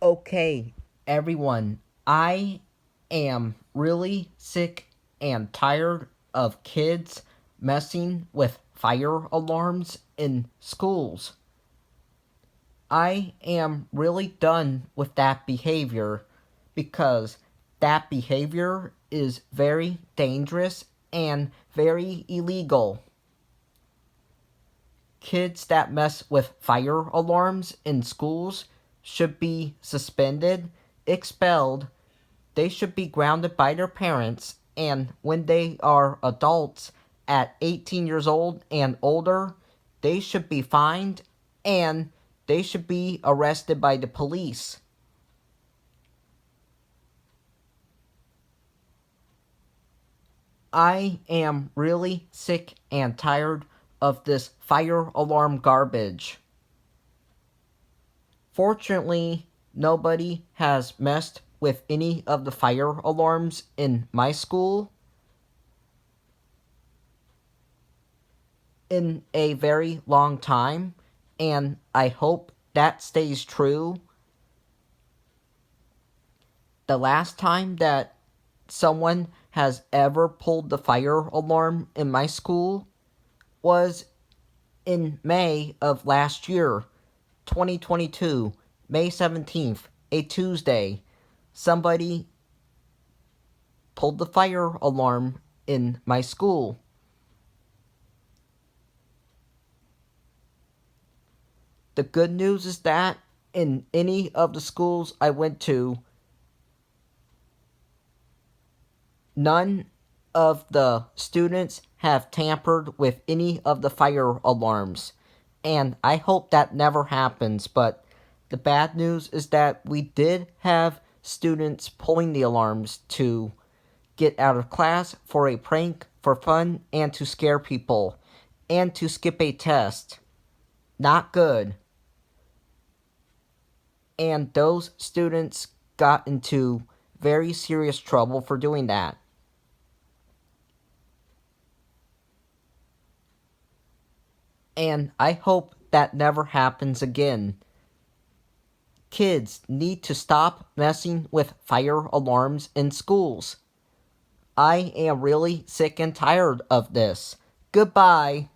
Okay, everyone, I am really sick and tired of kids messing with fire alarms in schools. I am really done with that behavior because that behavior is very dangerous and very illegal. Kids that mess with fire alarms in schools should be suspended, expelled. They should be grounded by their parents, and when they are adults at 18 years old and older, they should be fined and they should be arrested by the police. I am really sick and tired of this fire alarm garbage. Fortunately, nobody has messed with any of the fire alarms in my school in a very long time, and I hope that stays true. The last time that someone has ever pulled the fire alarm in my school was in May of last year, 2022, May 17th, a Tuesday. Somebody pulled the fire alarm in my school. The good news is that in any of the schools I went to, none of the students have tampered with any of the fire alarms. And I hope that never happens, but the bad news is that we did have students pulling the alarms to get out of class for a prank, for fun, and to scare people, and to skip a test. Not good. And those students got into very serious trouble for doing that. And I hope that never happens again. Kids need to stop messing with fire alarms in schools. I am really sick and tired of this. Goodbye.